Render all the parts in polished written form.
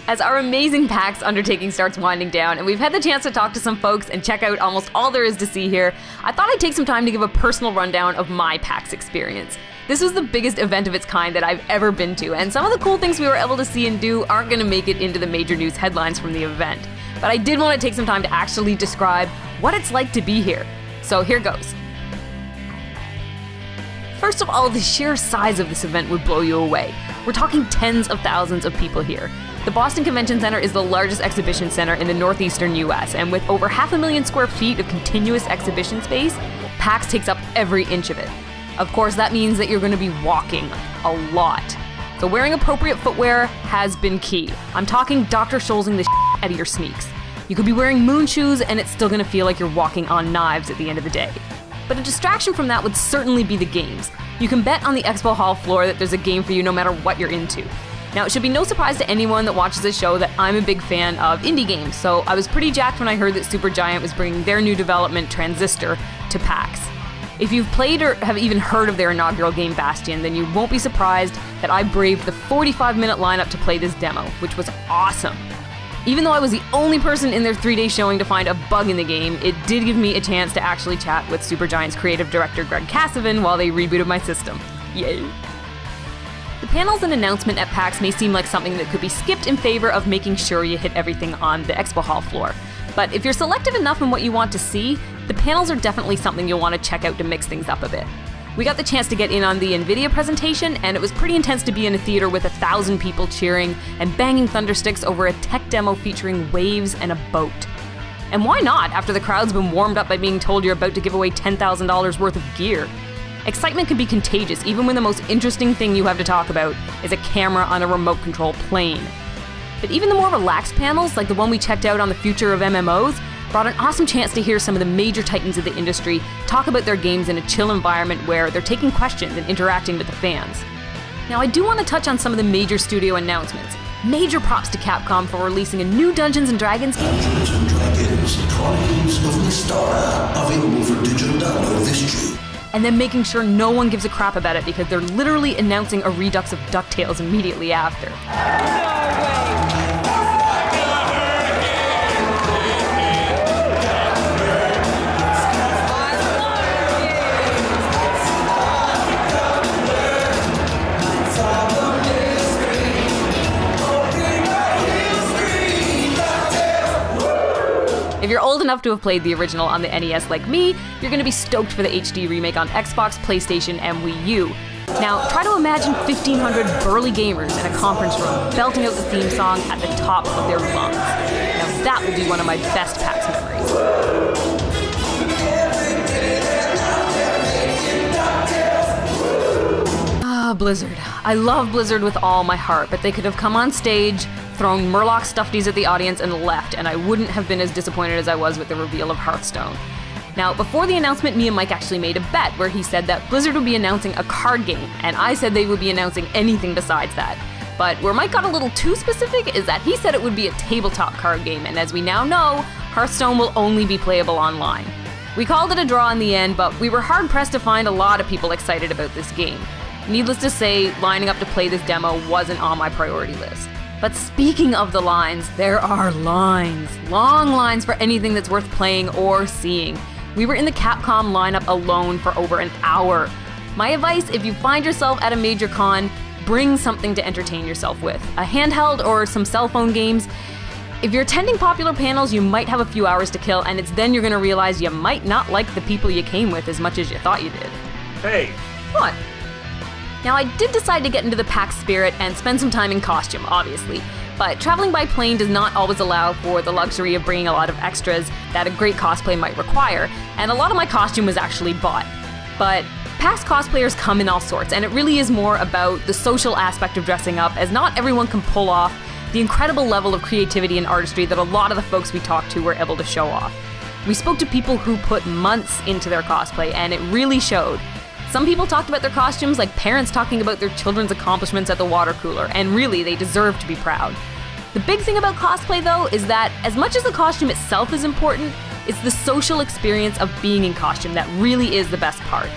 As our amazing PAX undertaking starts winding down, and we've had the chance to talk to some folks and check out almost all there is to see here, I thought I'd take some time to give a personal rundown of my PAX experience. This was the biggest event of its kind that I've ever been to, and some of the cool things we were able to see and do aren't going to make it into the major news headlines from the event. But I did want to take some time to actually describe what it's like to be here. So here goes. First of all, the sheer size of this event would blow you away. We're talking tens of thousands of people here. The Boston Convention Center is the largest exhibition center in the northeastern US, and with over 500,000 square feet of continuous exhibition space, PAX takes up every inch of it. Of course, that means that you're going to be walking a lot. So wearing appropriate footwear has been key. I'm talking Dr. Scholzing the out of your sneaks. You could be wearing moon shoes and it's still going to feel like you're walking on knives at the end of the day. But a distraction from that would certainly be the games. You can bet on the expo hall floor that there's a game for you no matter what you're into. Now, it should be no surprise to anyone that watches this show that I'm a big fan of indie games, so I was pretty jacked when I heard that Supergiant was bringing their new development, Transistor, to PAX. If you've played or have even heard of their inaugural game, Bastion, then you won't be surprised that I braved the 45-minute lineup to play this demo, which was awesome. Even though I was the only person in their 3-day showing to find a bug in the game, it did give me a chance to actually chat with Supergiant's creative director Greg Casavin while they rebooted my system. Yay! The panels and announcement at PAX may seem like something that could be skipped in favor of making sure you hit everything on the expo hall floor. But if you're selective enough in what you want to see, the panels are definitely something you'll want to check out to mix things up a bit. We got the chance to get in on the NVIDIA presentation, and it was pretty intense to be in a theater with 1,000 people cheering and banging thundersticks over a tech demo featuring waves and a boat. And why not, after the crowd's been warmed up by being told you're about to give away $10,000 worth of gear? Excitement can be contagious even when the most interesting thing you have to talk about is a camera on a remote control plane. But even the more relaxed panels, like the one we checked out on the future of MMOs, brought an awesome chance to hear some of the major titans of the industry talk about their games in a chill environment where they're taking questions and interacting with the fans. Now, I do want to touch on some of the major studio announcements. Major props to Capcom for releasing a new Dungeons & Dragons game. Dungeons & Dragons, Chronicles of Mystara, available for digital download this June. And then making sure no one gives a crap about it because they're literally announcing a redux of DuckTales immediately after. If you're old enough to have played the original on the NES like me, you're going to be stoked for the HD remake on Xbox, PlayStation, and Wii U. Now, try to imagine 1,500 burly gamers in a conference room belting out the theme song at the top of their lungs. Now, that will be one of my best PAX memories. Blizzard. I love Blizzard with all my heart, but they could have come on stage, thrown Murloc stuffies at the audience and left, and I wouldn't have been as disappointed as I was with the reveal of Hearthstone. Now, before the announcement, me and Mike actually made a bet where he said that Blizzard would be announcing a card game, and I said they would be announcing anything besides that. But where Mike got a little too specific is that he said it would be a tabletop card game, and as we now know, Hearthstone will only be playable online. We called it a draw in the end, but we were hard-pressed to find a lot of people excited about this game. Needless to say, lining up to play this demo wasn't on my priority list. But speaking of the lines, there are lines. Long lines for anything that's worth playing or seeing. We were in the Capcom lineup alone for over an hour. My advice, if you find yourself at a major con, bring something to entertain yourself with. A handheld or some cell phone games. If you're attending popular panels, you might have a few hours to kill, and it's then you're gonna realize you might not like the people you came with as much as you thought you did. Hey. What? Now, I did decide to get into the PAX spirit and spend some time in costume, obviously, but traveling by plane does not always allow for the luxury of bringing a lot of extras that a great cosplay might require, and a lot of my costume was actually bought. But PAX cosplayers come in all sorts, and it really is more about the social aspect of dressing up, as not everyone can pull off the incredible level of creativity and artistry that a lot of the folks we talked to were able to show off. We spoke to people who put months into their cosplay, and it really showed. Some people talked about their costumes like parents talking about their children's accomplishments at the water cooler, and really, they deserve to be proud. The big thing about cosplay, though, is that as much as the costume itself is important, it's the social experience of being in costume that really is the best part.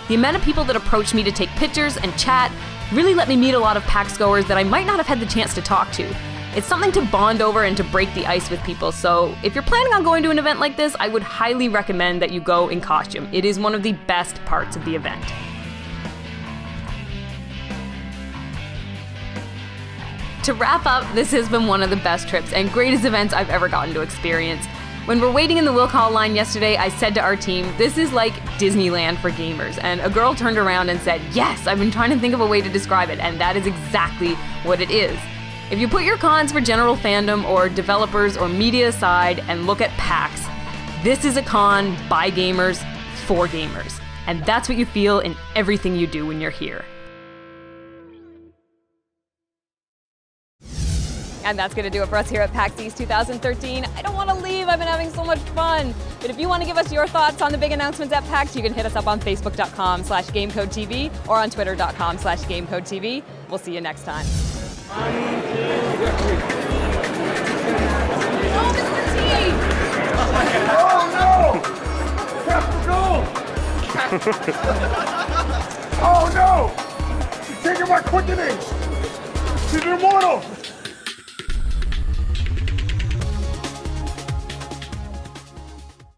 The amount of people that approached me to take pictures and chat really let me meet a lot of PAX goers that I might not have had the chance to talk to. It's something to bond over and to break the ice with people, so if you're planning on going to an event like this, I would highly recommend that you go in costume. It is one of the best parts of the event. To wrap up, this has been one of the best trips and greatest events I've ever gotten to experience. When we're waiting in the will call line yesterday, I said to our team, this is like Disneyland for gamers. And a girl turned around and said, yes, I've been trying to think of a way to describe it, and that is exactly what it is. If you put your cons for general fandom or developers or media aside and look at PAX, this is a con by gamers for gamers. And that's what you feel in everything you do when you're here. And that's going to do it for us here at PAX East 2013. I don't want to leave. I've been having so much fun. But if you want to give us your thoughts on the big announcements at PAX, you can hit us up on Facebook.com/GameCodeTV or on Twitter.com/GameCodeTV. We'll see you next time. Oh, Mr. T! Oh, no! Captain Gold! Oh, no! She's taking my quickenings! She's immortal!